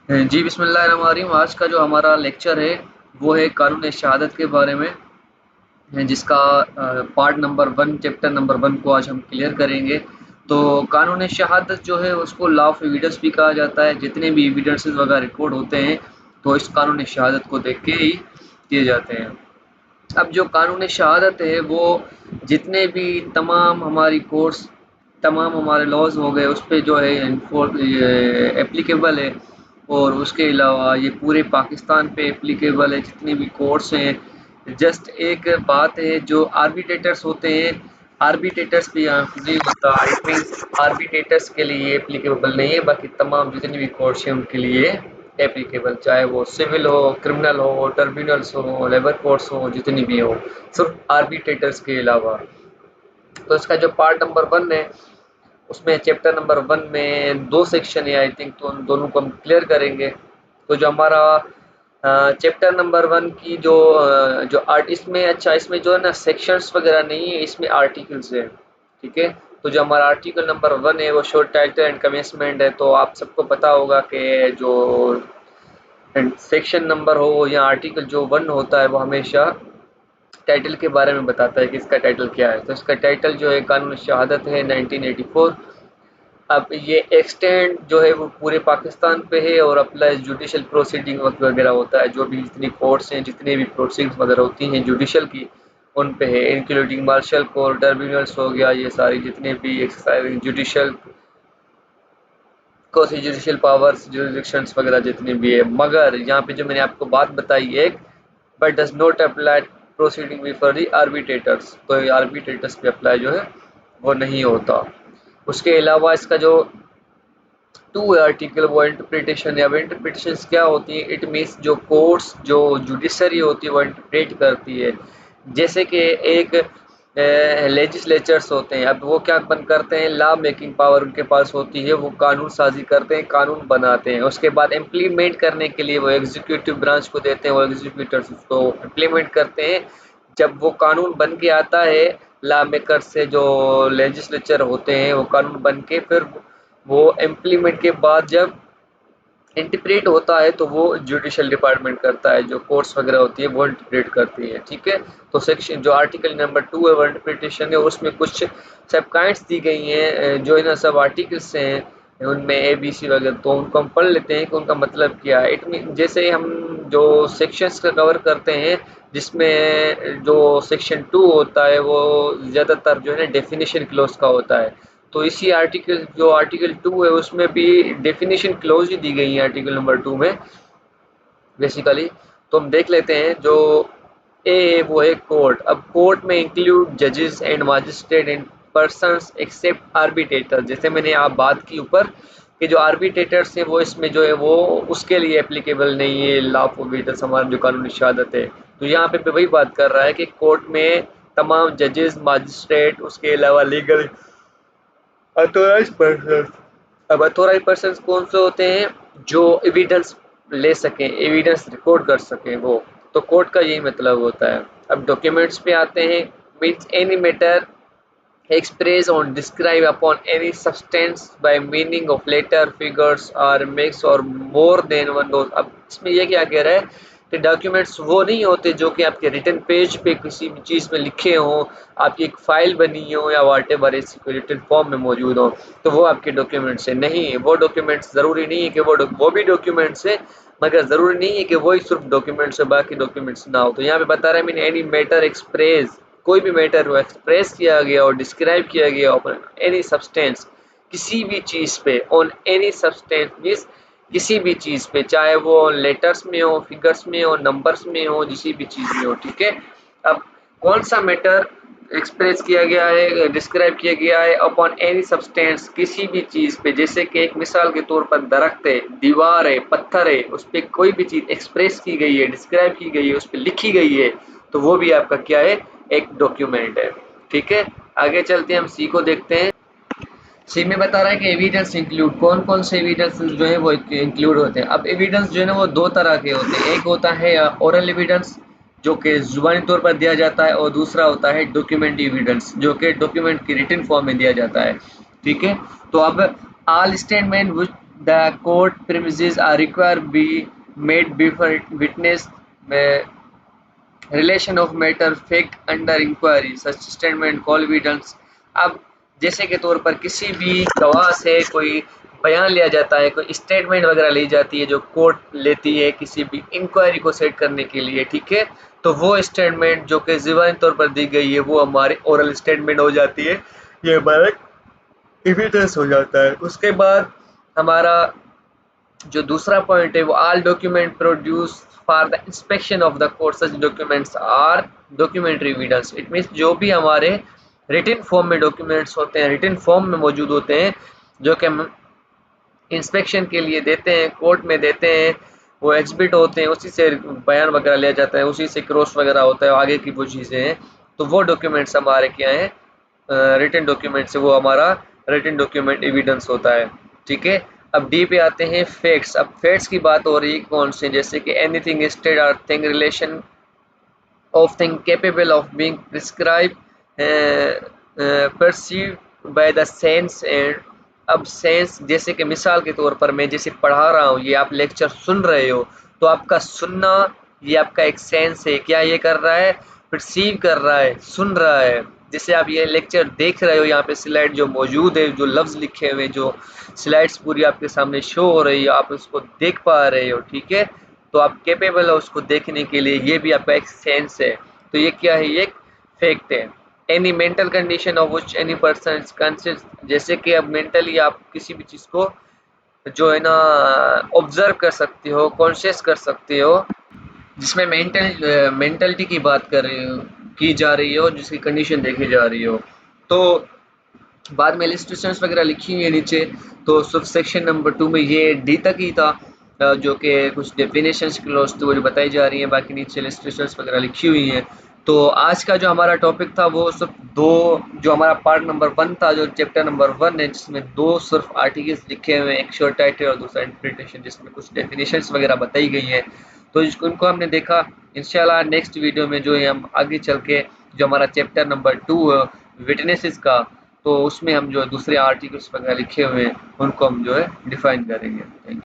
जी बिस्मिल्लाहिर्रहमानिर्रहीम। आज का जो हमारा लेक्चर है वो है कानून शहादत के बारे में है, जिसका पार्ट नंबर 1 चैप्टर नंबर 1 को आज हम क्लियर करेंगे। तो कानून शहादत जो है उसको लॉ ऑफ एविडेंस भी कहा जाता है। जितने भी एविडेंसेस वगैरह रिकॉर्ड होते हैं तो इस कानून शहादत को देख के ही किए जाते हैं। अब जो कानून शहादत है वो जितने भी तमाम हमारी कोर्ट्स, तमाम हमारे लॉज हो गए उस पे जो है एप्लीकेबल है। और उसके अलावा ये पूरे पाकिस्तान पे एप्लीकेबल है, जितनी भी कोर्ट्स हैं। जस्ट एक बात है, जो आर्बिट्रेटर्स होते हैं, आर्बिट्रेटर्स पे यहाँ नहीं होता। इट मीन्स आर्बिट्रेटर्स के लिए एप्लीकेबल नहीं है, बाकी तमाम जितनी भी कोर्ट्स हैं उनके लिए एप्लीकेबल, चाहे वो सिविल हो, क्रिमिनल हो, ट्रिब्यूनल्स हो, लेबर कोर्ट्स हो, जितनी भी हो, सिर्फ आर्बिट्रेटर्स के अलावा। तो इसका जो पार्ट नंबर 1 है उसमें चैप्टर नंबर 1 में 2 सेक्शन है आई थिंक, तो उन दोनों को हम क्लियर करेंगे। तो जो हमारा चैप्टर नंबर 1 की जो जो आर्ट इसमें, अच्छा इसमें जो है ना सेक्शंस वगैरह नहीं है, इसमें आर्टिकल्स है। ठीक है। तो जो हमारा आर्टिकल नंबर 1 है वो शॉर्ट टाइटल एंड कमेंसमेंट है। तो आप सबको पता होगा कि जो सेक्शन नंबर हो या आर्टिकल जो 1 होता है वो हमेशा टाइटल के बारे में बताता है कि इसका टाइटल क्या है। तो इसका टाइटल जो है कानून शहादत है 1984। अब ये एक्सटेंड जो है वो पूरे पाकिस्तान पे है और अप्लाई जुडिशल प्रोसीडिंग वगैरह होता है। जो भी जितनी कोर्ट्स हैं, जितनी भी प्रोसीडिंग्स वगैरह होती हैं जुडिशल की, उन पे है, इंक्लूडिंग मार्शल कोर्ट, ट्रिब्यूनल्स हो गया, ये सारी जितने भी exercise judicial quasi judicial powers, jurisdictions वगैरह जितनी भी है। मगर यहाँ पे जो मैंने आपको बात बताई है, but does not apply proceeding before the arbitrators, तो ये आर्बिट्रेटर्स पे अप्लाई जो है वो नहीं होता। उसके अलावा इसका जो 2 है आर्टिकल, वो इंटरप्रिटेशन है। अब इंटरप्रिटेशंस क्या होती है? इट मीन्स जो कोर्ट्स, जो जुडिशरी होती है वो इंटरप्रेट करती है। जैसे कि एक लेजिस्लेचर्स होते हैं, अब वो क्या बन करते हैं, लॉ मेकिंग पावर उनके पास होती है, वो कानून साजी करते हैं, कानून बनाते हैं। उसके बाद इम्प्लीमेंट करने के लिए वो एग्जीक्यूटिव ब्रांच को देते हैं, वो एग्जीक्यूटर्स उसको इम्प्लीमेंट करते हैं। जब वो कानून बन के आता है लॉ मेकर से, जो लेजिस्लेचर होते हैं, वो कानून बन के फिर वो इम्प्लीमेंट के बाद जब इंटरप्रेट होता है तो वो जुडिशियल डिपार्टमेंट करता है, जो कोर्ट्स वगैरह होती है वो इंटरप्रेट करती है। ठीक है। तो सेक्शन जो आर्टिकल नंबर 2 है वो इंटरप्रिटेशन है, उसमें कुछ सब काइंड्स दी गई हैं, जो इन सब आर्टिकल्स हैं उनमें ए बी सी वगैरह, तो उनको हम पढ़ लेते हैं कि उनका मतलब क्या है। इट मीन जैसे हम जो सेक्शंस का कवर करते हैं, जिसमें जो सेक्शन 2 होता है वो ज़्यादातर जो है ना डेफिनेशन क्लॉज का होता है। तो इसी आर्टिकल जो आर्टिकल 2 है उसमें भी डेफिनेशन क्लॉज ही दी गई है आर्टिकल नंबर 2 में बेसिकली। तो हम देख लेते हैं जो ए वो है कोर्ट। अब कोर्ट में इंक्लूड जजेस and magistrate and persons except arbitrator. जैसे मैंने आप बात की ऊपर कि जो आर्बिट्रेटर्स हैं वो इसमें जो है वो उसके लिए एप्लीकेबल नहीं है लॉ ऑफ ओबिडियंस, हमारा जो कानूनी शहादत है। तो यहाँ पे वही बात कर रहा है कि कोर्ट में तमाम जजेस, मजिस्ट्रेट, उसके अलावा लीगल अथॉराइज्ड पर्सन। अब अथॉराइज्ड पर्सन कौन से होते हैं? जो एविडेंस ले सकें, एविडेंस रिकॉर्ड कर सकें वो। तो कोर्ट का यही मतलब होता है। अब डॉक्यूमेंट्स पे आते हैं। Means any matter express or describe upon any substance by meaning of letter, figures or mix or more than one dose। अब इसमें ये क्या कह रहा है कि डॉक्यूमेंट्स वो नहीं होते जो कि आपके रिटन पेज पे किसी भी चीज़ में लिखे हों, आपकी एक फाइल बनी हो या वाट एवर ऐसी कोई रिटन फॉर्म में मौजूद हो, तो वो आपके डॉक्यूमेंट्स है। नहीं, वो डॉक्यूमेंट्स ज़रूरी नहीं है कि वो भी डॉक्यूमेंट्स है, मगर ज़रूरी नहीं है कि वही सिर्फ डॉक्यूमेंट्स है, बाकी डॉक्यूमेंट्स ना हो। तो यहाँ पे बता रहा है मीन एनी मैटर एक्सप्रेस, कोई भी मैटर हो एक्सप्रेस किया गया और डिस्क्राइब किया गया ऑन एनी सब्सटेंस, किसी भी चीज़ पे, ऑन एनी सब्सटेंस मीन्स किसी भी चीज़ पे, चाहे वो लेटर्स में हो, फिगर्स में हो, नंबर्स में हो, किसी भी चीज़ में हो। ठीक है। अब कौन सा मैटर एक्सप्रेस किया गया है, डिस्क्राइब किया गया है अपॉन एनी सब्सटेंस, किसी भी चीज़ पे। जैसे कि एक मिसाल के तौर पर दरख्त है, दीवार है, पत्थर है, उस पर कोई भी चीज़ एक्सप्रेस की गई है, डिस्क्राइब की गई है, उस पर लिखी गई है, तो वो भी आपका क्या है? एक डॉक्यूमेंट है। ठीक है। आगे चलते हैं, हम सी को देखते हैं। सी में बता रहा है कि एविडेंस इंक्लूड, कौन कौन से एविडेंस जो है वो इंक्लूड होते हैं। अब एविडेंस जो है ना वो 2 तरह के होते हैं। एक होता है ओरल एविडेंस, जो कि जुबानी तौर पर दिया जाता है, और दूसरा होता है डॉक्यूमेंट एविडेंस, जो कि डॉक्यूमेंट की रिटन फॉर्म में दिया जाता है। ठीक है। तो अब all statement the court premises are require be made before witness relation of matter fact under inquiry such statement call evidence. अब जैसे के तौर पर किसी भी गवाह से कोई बयान लिया जाता है, कोई स्टेटमेंट वगैरह ली जाती है जो कोर्ट लेती है किसी भी इंक्वायरी को सेट करने के लिए, ठीक है, तो वो स्टेटमेंट जो कि ज़बानी तौर पर दी गई है वो हमारी ओरल स्टेटमेंट हो जाती है, ये हमारा एविडेंस हो जाता है। उसके बाद हमारा जो दूसरा पॉइंट है वो all document produce for the inspection of the court such documents are documentary evidence. It means जो भी हमारे रिटन फॉर्म में डॉक्यूमेंट्स होते हैं, रिटन फॉर्म में मौजूद होते हैं, जो कि हम इंस्पेक्शन के लिए देते हैं, कोर्ट में देते हैं, वो एग्जिबिट होते हैं, उसी से बयान वगैरह लिया जाता है, उसी से क्रॉस वगैरह होता है, आगे की वो चीज़ें हैं, तो वो डॉक्यूमेंट्स हमारे क्या हैं, रिटन डॉक्यूमेंट से वो हमारा रिटन डॉक्यूमेंट एविडेंस होता है, ठीक है। अब डी पे आते हैं फैक्ट्स। अब फैक्ट्स की बात हो रही है कौन से, जैसे कि एनीथिंग स्टेट और thing relation of thing capable of being prescribe perceived by the sense and. अब सेंस जैसे कि मिसाल के तौर पर मैं जैसे पढ़ा रहा हूँ, ये आप लेक्चर सुन रहे हो, तो आपका सुनना ये आपका एक सेंस है, क्या ये कर रहा है, परसीव कर रहा है, सुन रहा है। जैसे आप ये लेक्चर देख रहे हो, यहाँ पे स्लाइड जो मौजूद है, जो लफ्ज़ लिखे हुए, जो स्लाइड्स पूरी आपके सामने शो हो रही है, आप उसको देख पा रहे हो, ठीक है, तो आप कैपेबल हो उसको देखने के लिए, ये भी आपका एक सेंस है। तो ये क्या है, ये एक फैक्ट है। Any mental condition of which any person is conscious, जैसे कि अब मेंटली आप किसी भी चीज़ को जो है ना ऑब्जर्व कर सकते हो, कॉन्शियस कर सकते हो, जिसमें मेंटलिटी की बात कर रही हो, की जा रही हो, जिसकी कंडीशन देखी जा रही हो। तो बाद में इलस्ट्रेशंस वगैरह लिखी हुई है नीचे, तो सब सेक्शन नंबर 2 में ये डी तक ही था, जो कि कुछ डेफिनेशंस क्लॉज थी वो जो बताई जा रही हैं, बाकी नीचे इलस्ट्रेशंस वगैरह लिखी हुई हैं। तो आज का जो हमारा टॉपिक था वो सिर्फ दो, जो हमारा पार्ट नंबर 1 था, जो चैप्टर नंबर 1 है, जिसमें दो सिर्फ आर्टिकल्स लिखे हुए हैं, एक शॉर्ट टाइटल और दूसरा इंटरप्रिटेशन, जिसमें कुछ डेफिनेशंस वगैरह बताई गई हैं। तो इनको हमने देखा। इंशाल्लाह नेक्स्ट वीडियो में जो है हम आगे चल के जो हमारा चैप्टर नंबर 2 है विटनेसेस का, तो उसमें हम जो दूसरे आर्टिकल्स वगैरह लिखे हुए हैं उनको हम जो है डिफाइन करेंगे। Thank you.